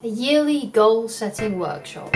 A yearly goal setting workshop.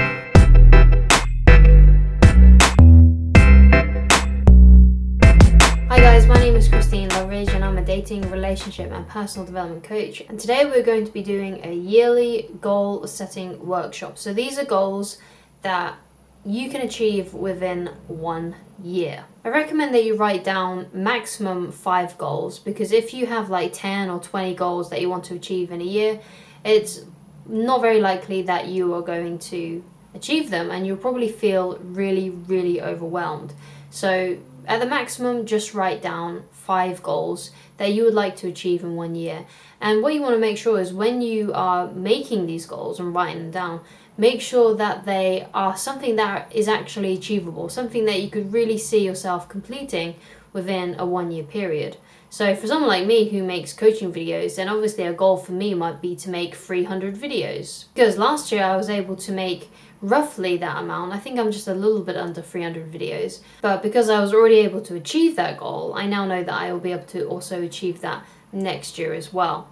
Hi guys, my name is Loveridge and I'm a dating, relationship and personal development coach, and today we're going to be doing a yearly goal setting workshop. So these are goals that you can achieve within 1 year. I recommend that you write down maximum 5 goals, because if you have like 10 or 20 goals that you want to achieve in a year, it's not very likely that you are going to achieve them, and you'll probably feel really overwhelmed. So at the maximum, just write down 5 goals that you would like to achieve in 1 year. And what you want to make sure is when you are making these goals and writing them down, make sure that they are something that is actually achievable, something that you could really see yourself completing within a 1 year period. So for someone like me who makes coaching videos, then obviously a goal for me might be to make 300 videos. Because last year I was able to make roughly that amount. I think I'm just a little bit under 300 videos. But because I was already able to achieve that goal, I now know that I will be able to also achieve that next year as well.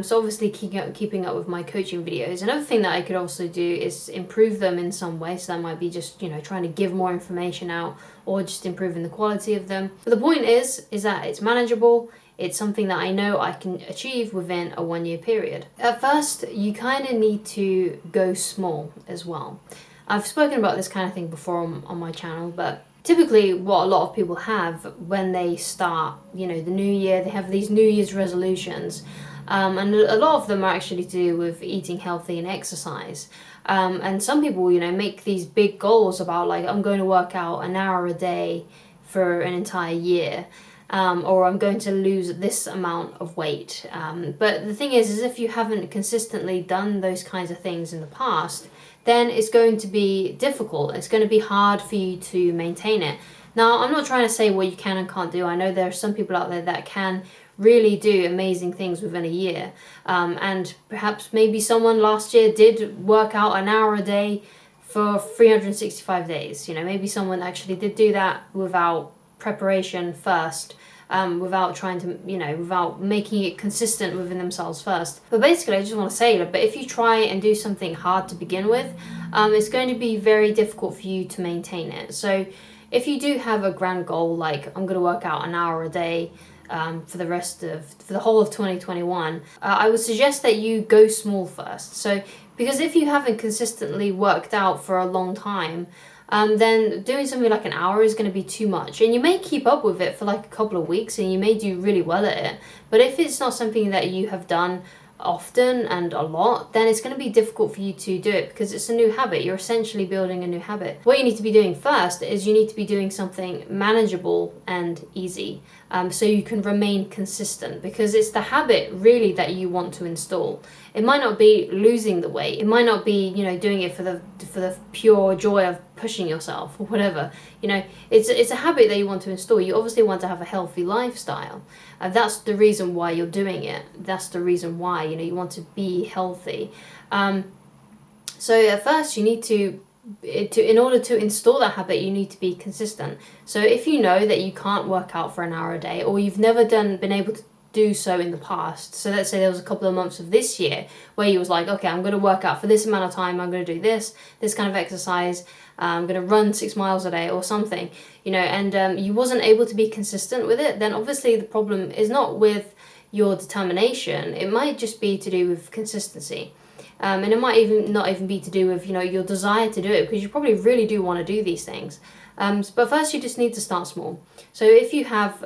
So obviously keeping up with my coaching videos. Another thing that I could also do is improve them in some way. So that might be just, trying to give more information out or just improving the quality of them. But the point is that it's manageable. It's something that I know I can achieve within a 1 year period. At first, you kind of need to go small as well. I've spoken about this kind of thing before on my channel, but typically what a lot of people have when they start, the new year, they have these New Year's resolutions. And a lot of them are actually to do with eating healthy and exercise. And some people, make these big goals about like, I'm going to work out an hour a day for an entire year. Or I'm going to lose this amount of weight. But the thing is if you haven't consistently done those kinds of things in the past, then it's going to be difficult. It's going to be hard for you to maintain it. Now, I'm not trying to say what you can and can't do. I know there are some people out there that can really do amazing things within a year. And perhaps maybe someone last year did work out an hour a day for 365 days. Maybe someone actually did do that without preparation first, without trying to, without making it consistent within themselves first. But basically, I just want to say that, but if you try and do something hard to begin with, it's going to be very difficult for you to maintain it. So if you do have a grand goal, like I'm going to work out an hour a day for the whole of 2021, I would suggest that you go small first. So because if you haven't consistently worked out for a long time, then doing something like an hour is going to be too much. And you may keep up with it for like a couple of weeks and you may do really well at it. But if it's not something that you have done often and a lot, then it's going to be difficult for you to do it because it's a new habit. You're essentially building a new habit. What you need to be doing first is you need to be doing something manageable and easy, so you can remain consistent, because it's the habit really that you want to install. It might not be losing the weight. It might not be, doing it for the pure joy of pushing yourself or whatever. It's a habit that you want to install. You obviously want to have a healthy lifestyle. That's the reason why you're doing it. That's the reason why, you want to be healthy. So at first you need to, in order to install that habit, you need to be consistent. So if you know that you can't work out for an hour a day, or you've never been able to do so in the past. So let's say there was a couple of months of this year where you was like, okay, I'm going to work out for this amount of time. I'm going to do this kind of exercise. I'm going to run 6 miles a day or something, and you wasn't able to be consistent with it. Then obviously the problem is not with your determination. It might just be to do with consistency. And it might not even be to do with, your desire to do it, because you probably really do want to do these things. But first you just need to start small. So if you have,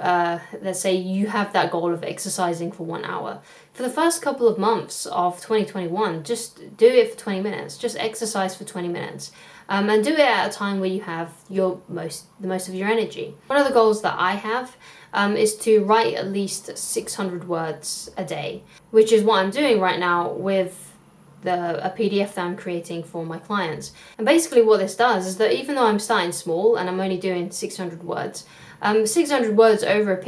let's say you have that goal of exercising for 1 hour, for the first couple of months of 2021, just do it for 20 minutes, just exercise for 20 minutes. And do it at a time where you have the most of your energy. One of the goals that I have is to write at least 600 words a day, which is what I'm doing right now with a PDF that I'm creating for my clients. And basically what this does is that even though I'm starting small and I'm only doing 600 words, 600 words over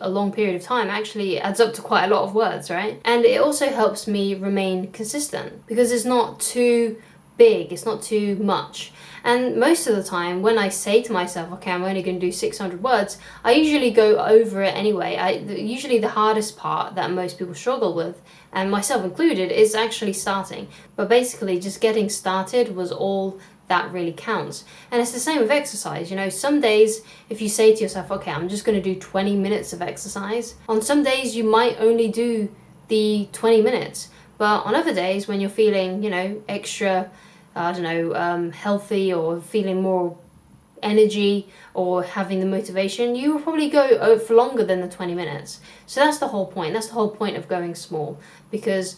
a long period of time actually adds up to quite a lot of words, right? And it also helps me remain consistent, because it's not too big, it's not too much. And most of the time when I say to myself, okay, I'm only going to do 600 words, I usually go over it anyway. Usually the hardest part that most people struggle with, and myself included, is actually starting. But basically just getting started was all that really counts. And it's the same with exercise. You know, some days if you say to yourself, okay, I'm just going to do 20 minutes of exercise, on some days you might only do the 20 minutes. But on other days when you're feeling, you know, extra, I don't know, healthy, or feeling more energy or having the motivation, you will probably go for longer than the 20 minutes. So that's the whole point. That's the whole point of going small, because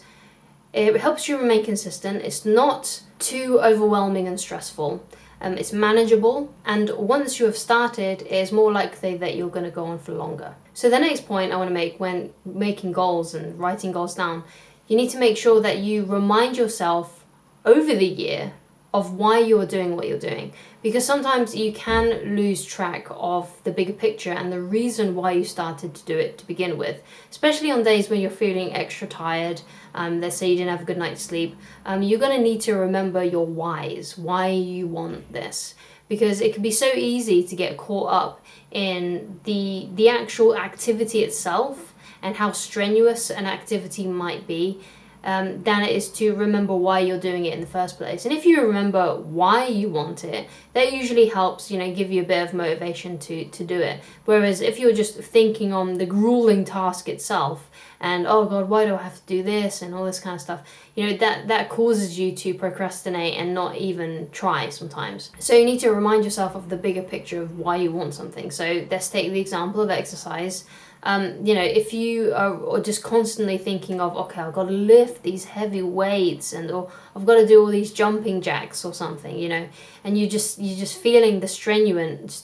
it helps you remain consistent. It's not too overwhelming and stressful. It's manageable, and once you have started, it's more likely that you're going to go on for longer. So the next point I want to make when making goals and writing goals down, you need to make sure that you remind yourself over the year of why you're doing what you're doing, because sometimes you can lose track of the bigger picture and the reason why you started to do it to begin with, especially on days when you're feeling extra tired. Let's say you didn't have a good night's sleep. You're going to need to remember your whys, why you want this, because it can be so easy to get caught up in the actual activity itself and how strenuous an activity might be, than it is to remember why you're doing it in the first place. And if you remember why you want it, that usually helps, you know, give you a bit of motivation to do it. Whereas if you're just thinking on the grueling task itself and, oh God, why do I have to do this and all this kind of stuff, you know, that causes you to procrastinate and not even try sometimes. So you need to remind yourself of the bigger picture of why you want something. So let's take the example of exercise. You know, if you are just constantly thinking of, okay, I've got to lift these heavy weights, or I've got to do all these jumping jacks or something, you know, and you're just feeling the strenuousness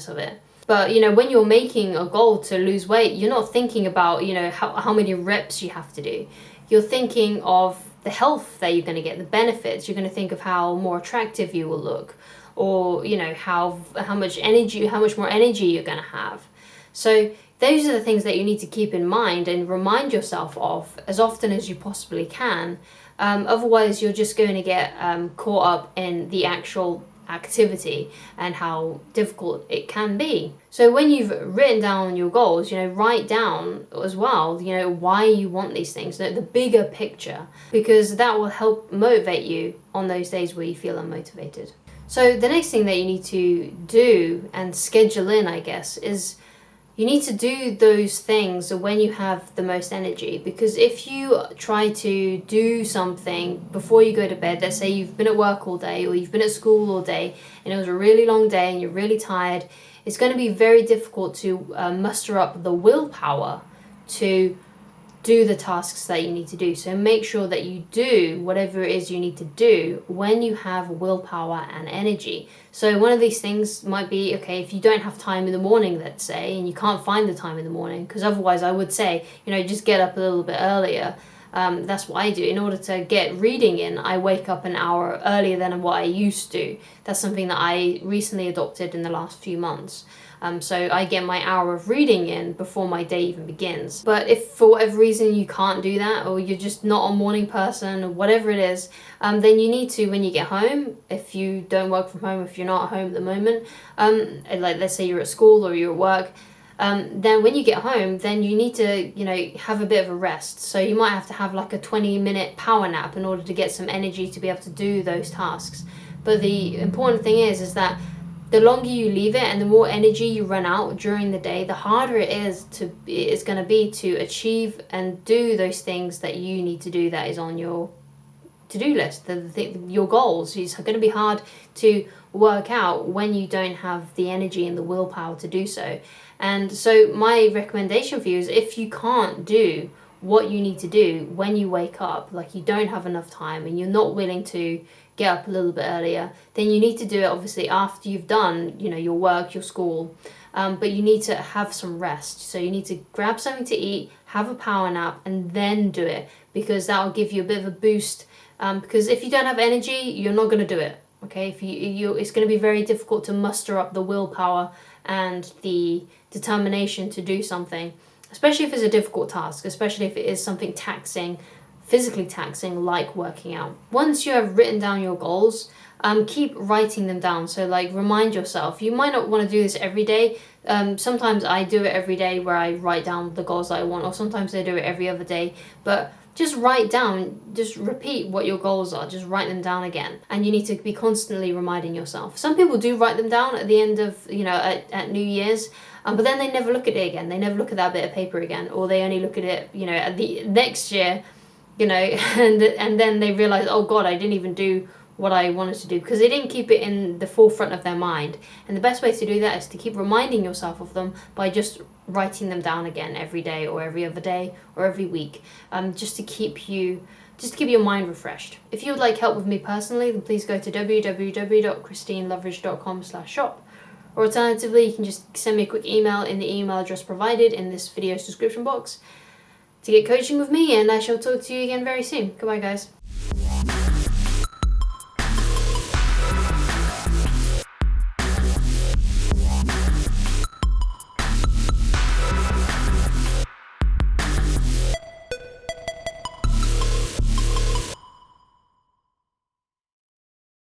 of it. But, you know, when you're making a goal to lose weight, you're not thinking about, you know, how many reps you have to do. You're thinking of the health that you're going to get, the benefits. You're going to think of how more attractive you will look, or, you know, how much more energy you're going to have. So those are the things that you need to keep in mind and remind yourself of as often as you possibly can. Otherwise, you're just going to get caught up in the actual activity and how difficult it can be. So when you've written down your goals, you know, write down as well, you know, why you want these things, the bigger picture, because that will help motivate you on those days where you feel unmotivated. So the next thing that you need to do and schedule in, I guess, is you need to do those things when you have the most energy. Because if you try to do something before you go to bed, let's say you've been at work all day or you've been at school all day and it was a really long day and you're really tired, it's going to be very difficult to muster up the willpower to do the tasks that you need to do. So make sure that you do whatever it is you need to do when you have willpower and energy. So one of these things might be, okay, if you don't have time in the morning, let's say, and you can't find the time in the morning, because otherwise I would say, you know, just get up a little bit earlier. That's what I do. In order to get reading in, I wake up an hour earlier than what I used to. That's something that I recently adopted in the last few months. So I get my hour of reading in before my day even begins. But if for whatever reason you can't do that, or you're just not a morning person, or whatever it is, then you need to, when you get home, if you don't work from home, if you're not at home at the moment, like let's say you're at school or you're at work, then when you get home, then you need to, you know, have a bit of a rest. So you might have to have like a 20-minute power nap in order to get some energy to be able to do those tasks. But the important thing is that the longer you leave it and the more energy you run out during the day, the harder it's going to be to achieve and do those things that you need to do that is on your to-do list, your goals. It's going to be hard to work out when you don't have the energy and the willpower to do so. And so my recommendation for you is, if you can't do what you need to do when you wake up, like you don't have enough time and you're not willing to get up a little bit earlier, then you need to do it obviously after you've done, you know, your work, your school, but you need to have some rest. So you need to grab something to eat, have a power nap, and then do it, because that will give you a bit of a boost. Because if you don't have energy, you're not going to do it. Okay, if it's going to be very difficult to muster up the willpower and the determination to do something, especially if it's a difficult task, especially if it is something taxing physically taxing like working out. Once you have written down your goals, keep writing them down. So like remind yourself. You might not want to do this every day. Sometimes I do it every day where I write down the goals that I want, or sometimes I do it every other day. But just write down, just repeat what your goals are, just write them down again. And you need to be constantly reminding yourself. Some people do write them down at the end of, at New Year's, but then they never look at it again. They never look at that bit of paper again, or they only look at it, at the next year, and then they realize, oh God, I didn't even do what I wanted to do, because they didn't keep it in the forefront of their mind. And the best way to do that is to keep reminding yourself of them by just writing them down again every day or every other day or every week, just to keep your mind refreshed. If you would like help with me personally, then please go to www.christineloveridge.com/shop. Or alternatively, you can just send me a quick email in the email address provided in this video's description box to get coaching with me, and I shall talk to you again very soon. Goodbye, guys.